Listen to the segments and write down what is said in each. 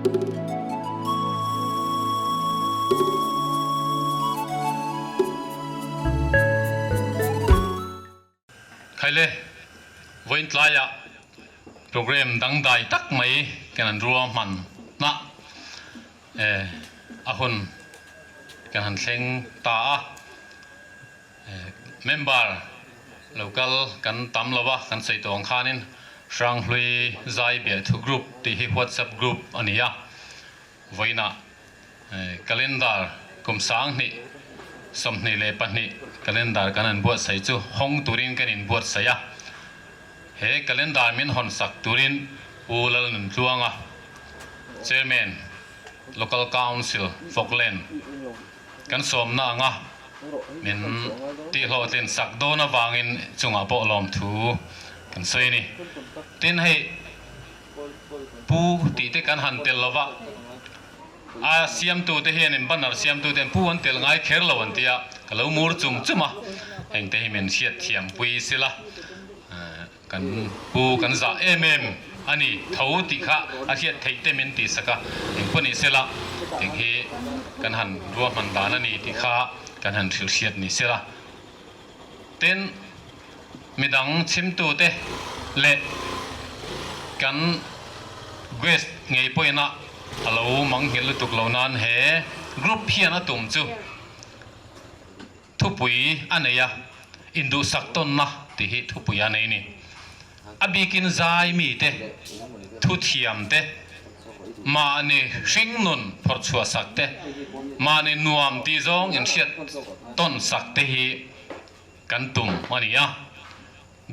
khai le voin tlaya program dang dai tak mai kan ruwa man na ahun kan thleng ta member local kan tam lawa kan sei tong khanin sang hlui zai be thu group ti hi WhatsApp group ania voina calendar kum sang ni somni le pani calendar kanan buat sai chu hong turin kanin buat saya he calendar min hon sak turin ulal nun tuanga chairman local council Falkland kan som na nga min ti hlo tin sak do na wangin chunga po lom thu kan sei ni tin hei pu ti te kan han tel lawa a siam tu te hian in banar siam tu ten pu an tel ngai kher lo an tia kalo mur chung chuma eng te himen siat thiam pui sila kan pu kan za ani thau ti kha a hiat thei te min ti saka eng pani sila eng hi kan han ruwa man dan ani ti kha kan han thil siat ni sila ten midang chim tu te le kan guest ngei poina alo mang hil tuk lo nan he group hian atum chu thupui aneya indu sakton na ti hi thupui anei ni abikin zai mi te thu thiam te ma ni hring nun phor chua sak te ma ni nuam ti zong in siat ton sak te hi kan tum ania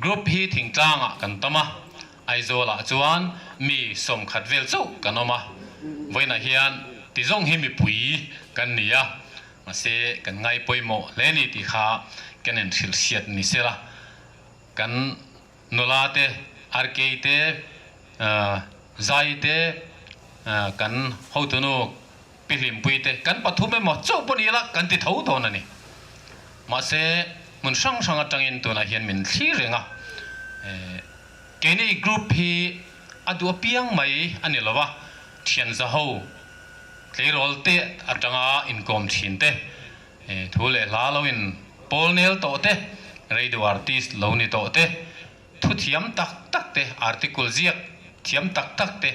group hi thing tlanga kan tama aizola chuan mi som khat vel chu kanoma voina hian ti zong hi mi pui kan nia ma se kan ngai poimo le ni ti kha kanen thil siat ni sela kan nolate arke te zai te kan hotunu pilim pui te kan pathume mo chau poni la kan ti thau ton ani ma se mun sang sang atangin tu na hian min thli renga keni group hi adu piang mai ani lawa thian za ho tlerol te atanga income thin te thule la lo in polnel to te radio artist lo ni to te thu thiam tak tak te article ziak thiam tak tak te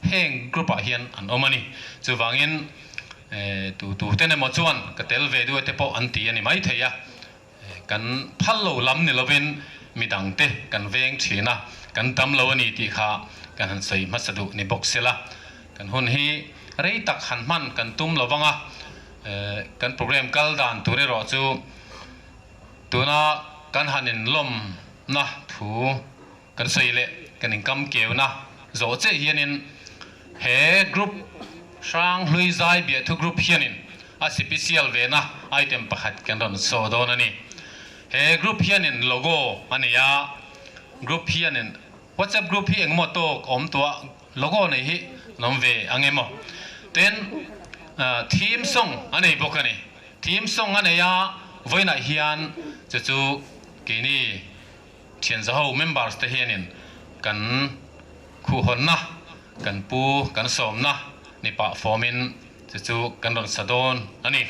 heng group a hian an omani chuwangin tu te ne mo chuan ka tel ve du te po an ti ani mai theya kan phal lo lam ni lovin midang te kan veng thina kan tam lo ani ti kha kan han sei masadu ni boxela kan hun hi rei tak han man kan tum lawanga kan program kal dan ture ro chu tuna kan hanin lom na thu kan sei le kan income keu na zo che hianin he group sang hlui zai bia thu group hianin a special ve na item pakhat kan ron so don ani he group hianin logo ania group hianin WhatsApp group hi engmo to om to logo nei hi nom ve angemo ten theme song anei bokani theme song aneya voina hian chu kini thian za ho members te hianin kan khu hon na kan pu kan som na ni pa formin chu kan ron sadon ani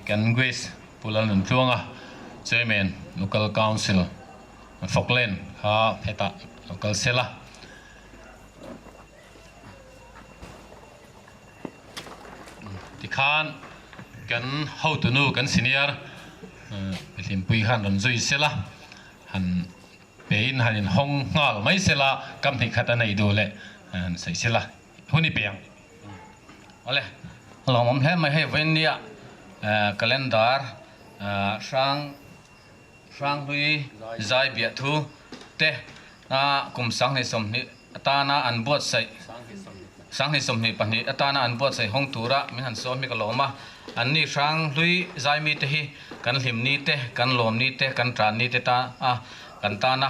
Ken Grace Pulan and Tuanga Chairman Local Council Falkland Ha Heta Local Sela ที่ข้านกันเฮาตุนูกันซีเนียร์ลิมปุยขันรันจุยเสละหันเป็นหันห้องงาลไม่เสละกำที่ขัดในดูเลยใส่เสละหุ่นนี่เปียงเอาเลยเราผมให้ไม่ให้เว้นเนี่ยcalendar sang hui zai bia thu te na kum sang ni som ni atana an bot sai sang ni som ni pani atana an bot sai hong tura min han so mi ka loma an ni sang hui zai mi te hi kan hlim ni te kan lom ni te kan tran ni te ta kan ta na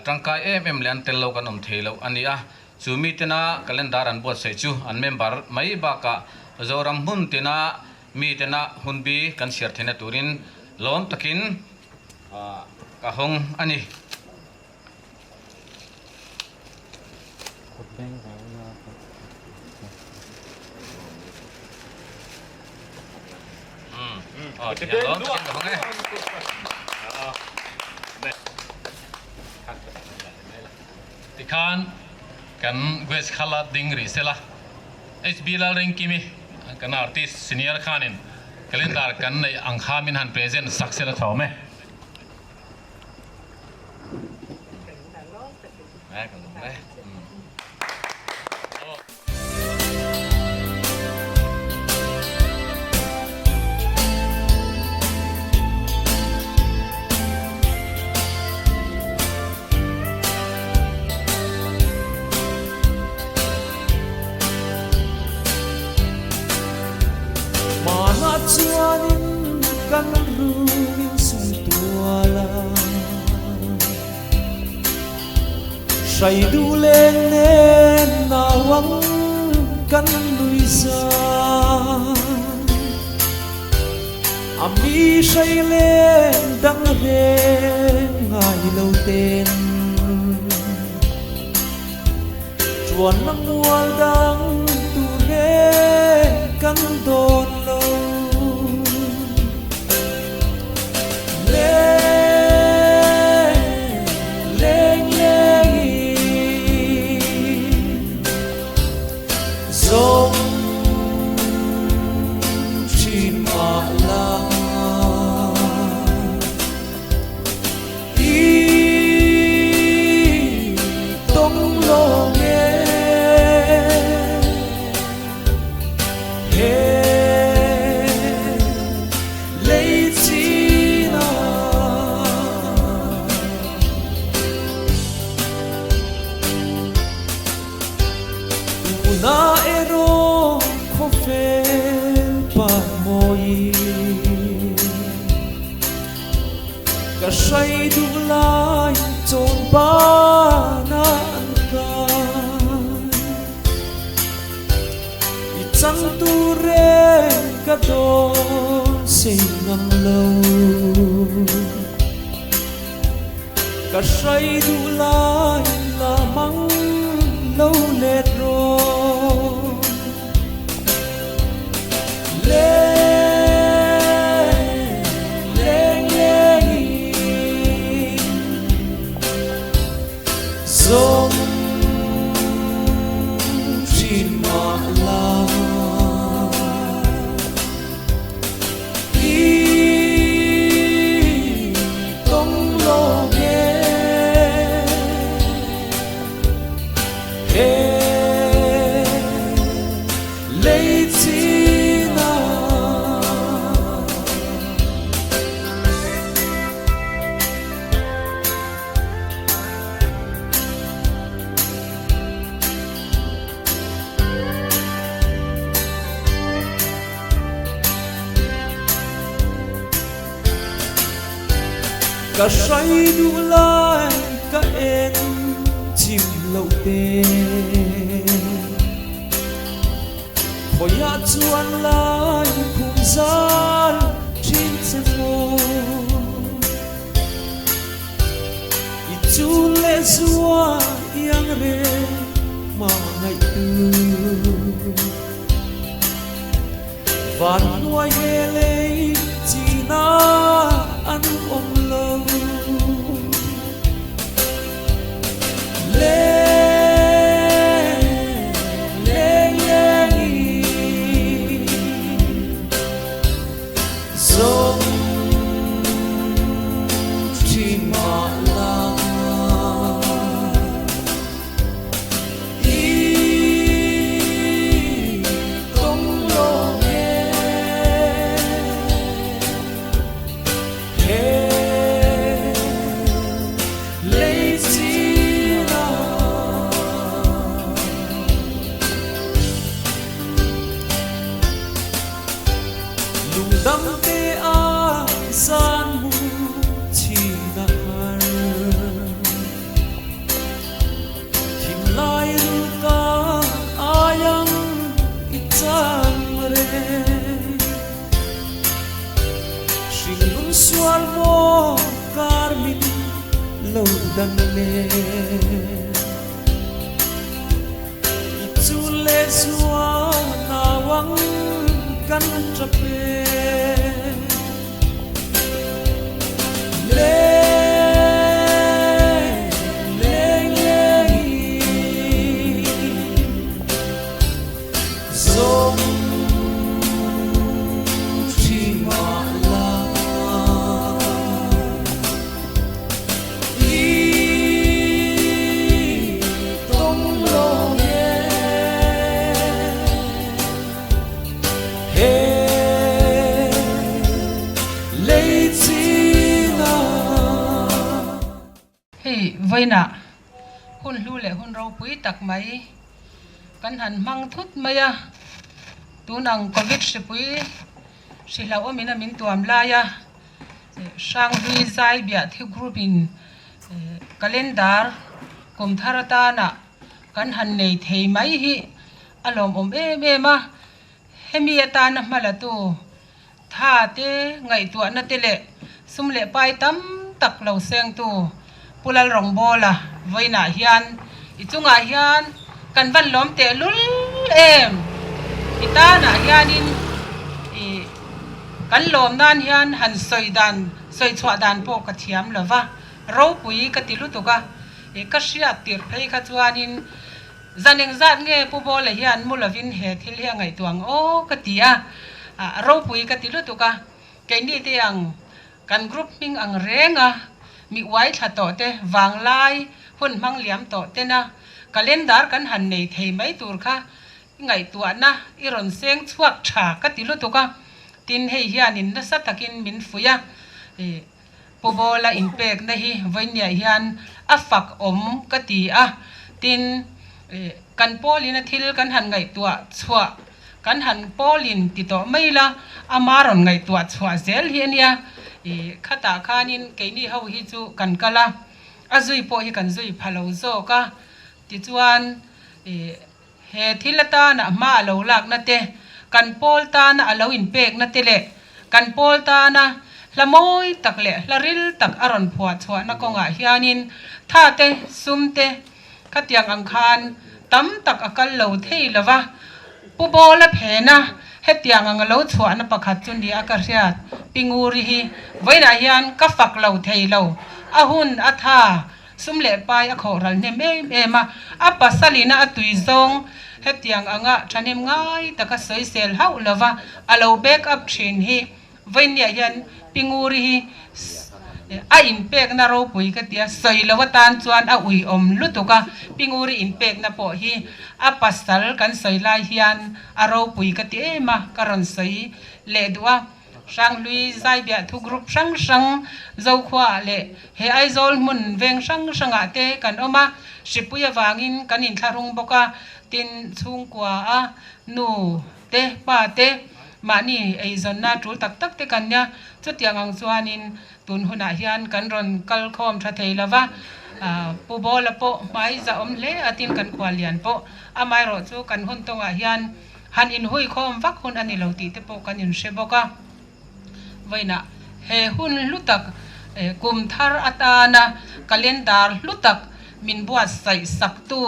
tangkai em lian tel lo kan om thelo ani a chu mi te na calendar an bot sai chu an member mai ba ka zoram hun te na mi te na hun bi kan share thena turin lom takin ka hong ani ya lom takin ka hong tikan kan gues khala ding ri sela HB la ring kimi kan artist senior khanin calendar kan nei angkha min han present saksela thome chuanin kan ruin sung tuala say du lên nên nawang kan luisa ami say lên dang re ngai lâu tên chuan nang wal dang tu re kan don lo na ero ko fel pa moi ka sai du lai chon ba na ka i chang tu re ka don sing ngam lo ka sai du lai la mang lâu lết rồi dòng trên mà la đi tông lo nghe lấy chi nào cả say đu lại cả em chim lâu tên hồi hạ chuan lại cùng gian trên xe phố ít chú lệ xua yang re mà ngày tư van nuôi nghe lấy chỉ na ăn ôm lâu te a san mu chi na har kim lai ru ka ayang itam re sing lung sual mo karmin lo dan le itu le sual nawang kan trape le le le zong chi ma la i tong lo ye he le chi na hey voina hun lu le hun ro pui tak mai kan han mang thut maya tunang covid se pui sila o mina min tuam la ya sang hui zai bia thi group in calendar kum tharata na kan han nei thei mai hi alom em ma hemi ata na mala tu tha te ngai tu na te le sum le pai tam tak lo seng tu pulal rong bola voina hian ichunga hian kan van lom te lul em ita na hianin kan lom nan hian han soi chwa dan po ka thiam lova ro pui ka tilu to ka ka sia tir phei kha chuanin zaneng zat nge pu bol hian mulavin he thil he ngai tuang o ka tia ro pui ka tilu to ka ke ni te ang kan group ming ang renga mi wai tha to te wang lai hun mang liam to te na calendar kan han nei thei mai tur kha ngai tua na iron seng chuak tha ka tilu to ka tin hei hianin na satakin min fuya pobola impek na hi voinia hian afak om ka ti a tin kan polin a thil kan han ngai tua chua kan han polin ti to maila amaron ngai tua chua zel hi ania khata khanin keini ho hi chu kan kala azui po hi kan zui phalo zo ka ti chuan he thilata na ma lo lak na te kan pol ta na alo in pek na te le kan pol ta na lamoi tak le laril tak aron phua chua na konga hianin tha te sum te khatiang ang khan tam tak akal lo thei lawa pu bola phena hetiang ang lo chua na pakhat chun di akariat pinguri hi voina hian ka fak lo thei lo ahun atha sumle pai a khoral ne me ma apa salina atui zong hetiang anga thanim ngai taka soi sel hau lova alo back up thin hi voinia hian pinguri hi a impek na ro pui ka tia soi lawa tan chuan a ui om lutuka pinguri impek na po hi a pasal kan soi lai hian a ro pui ka ti ma karon soi le duwa sang lui zai bia thu group sang zo khwa le he ai zol mun veng sang ate kan oma sipuya wangin kan in tharung boka tin chung kwa a nu te pa te mani ei zonna tul tak te kan nya chutiang ang chuanin tun huna hian kan ron kal khom tha thei lawa pu bola po mai za om le atin kan kwalian po amai ro chu kan hun tonga hian han in hui khom vak hun ani lo ti te po kan in se boka voina he hun lutak kum thar atana calendar lutak min buat sai saktu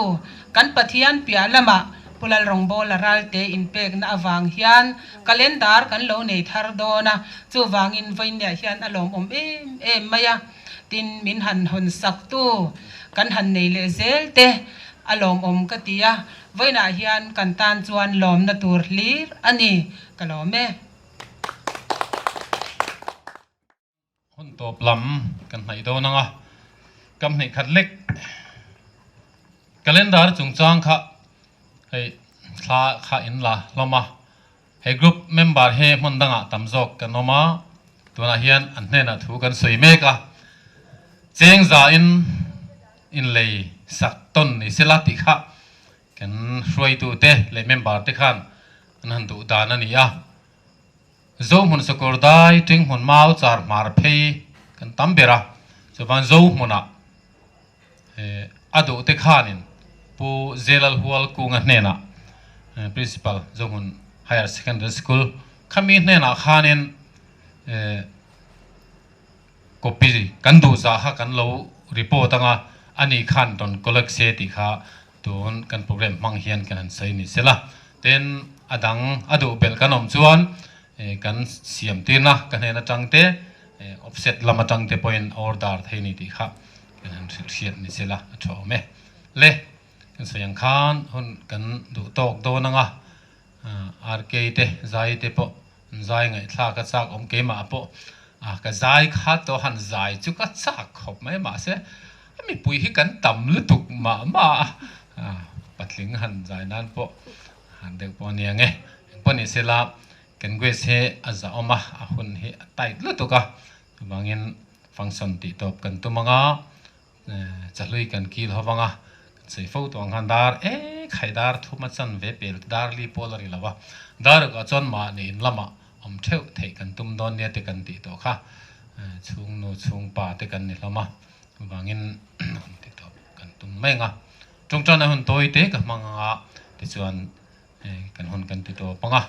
kan pathian pia lama pulal rong bola ralte in pek na awang hian calendar kan lo nei thar do na chu wangin voinia hian alom om em maya tin min han hon saktu kan han nei le zel te alom om ka tia voina hian kan tan chuan lom na tur lir ani kalome hun top lam kan nai do nanga kam nei khat lek calendar chung chang kha hei thla kha in la loma he group member he mon danga tamjok kanoma tuna hian an hena thu kan soi meka cheng za in lei sak ton ni selati kha kan hroi tu te le member te khan an han du dan ani a zo mun sakor dai ting mun mau char mar phei kan tam bera so van zo muna adu te khanin pu zelal hual ku nga nena principal zo mun higher secondary school khami nena khanin kopi kan du za ha kan lo report anga ani khan ton kolak se ti kha ton kan program mang hian kan sai ni sela ten adang adu bel kanom chuan kan siam tina kan hena changte offset lama changte point order theini ti kha kan riat ni sela tho me le kan sayang khan hun kan du tok do nanga rk te zai te po zai ngai thla ka chak om ke ma po ka zai kha to han zai chu ka chak khop mai ma se mi pui hi kan tam lu tuk ma patling han zai nan po han de po ni nge po ni sela kan gwe se aza oma ahun hi tai lu tuka bangin function ti top kan tumanga chalui kan kil hawanga sei fo to ang handar khaidar thuma chan ve pel dar li polari lawa dar ka chon ma ni lama om theu thei kan tum don ne te kan ti to kha chung no chung pa te kan ni lama bangin ti top kan tum menga chung chana hun toi te ka manga ti chuan kan hun kan ti to panga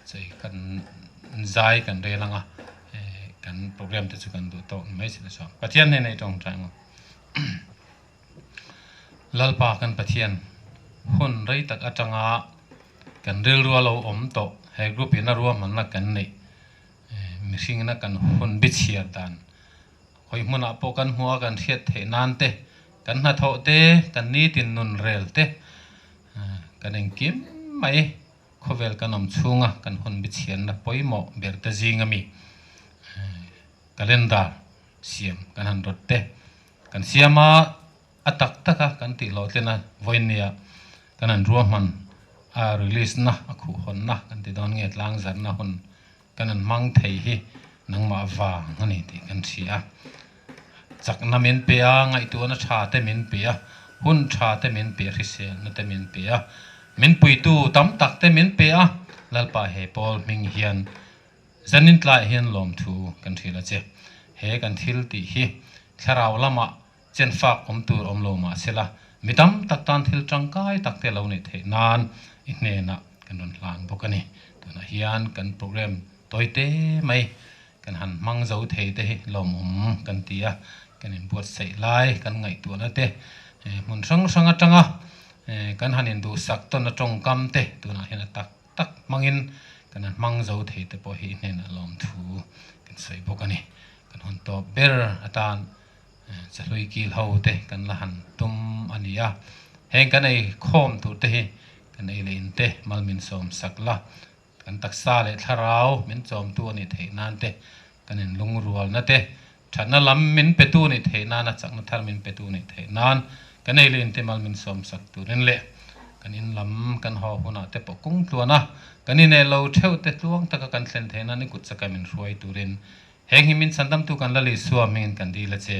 sei kan zai kan re langa kan program te chu kan du to mai sin so pathian ne nei tong chang lalpa kan pathian hun rei tak atanga kan rel ru lo om to he group ina ru man na kan nei mihring na kan hun bi chiar dan hoi muna po kan huwa kan thiat the nan te kan na tho te kan ni tin nun rel te kan engkim mai khovel kanom chunga kan hun bi chian na poimo berta jingami calendar siam kan han rotte kan siama atak taka kan ti lo tlena voinia kan an ruaman a release na aku hon na kan ti don nge tlang zar na hun kan an mang thei hi nangma wa ngani ti kan sia chak na min pe a ngai tu na tha te min pe a hun tha te min pe ri se na te min pe a min pui tu tam tak te min pe a lalpa he pol ming hian zanin tla hian lom thu kan thila che he kan thil ti hi tharau lama chen fak om tur om lo ma sela midam tak tan thil tangkai tak te lo ni the nan i hne na kan ron hlan bokani tuna hian kan program toite mai kan han mang zo thei te lom kan tia kan in buat sei lai kan ngai tu na te mun sang sang atanga kan hanin du sak ton na tong kam te tuna hian tak tak mangin kan mang zo thei te po hi hne na lom thu kan sei bokani kan hon to ber atan chalui kil ho te kan la han tum ania heng kan ei khom tu te hi kan ei lein te malmin som sakla kan taksa le tharau min chom tu ani thei nan te kan in lung rual na te thana lam min pe tu ni thei nan a chak na thar min pe tu ni thei nan kan ei lein te malmin som sak tu ren le kan in lam kan ho huna te po kung tuana kan in e lo theu te tuang taka kan thlen thei na ni kut chaka min ruai tu ren heng himin sandam tu kan la li suam min kan di la che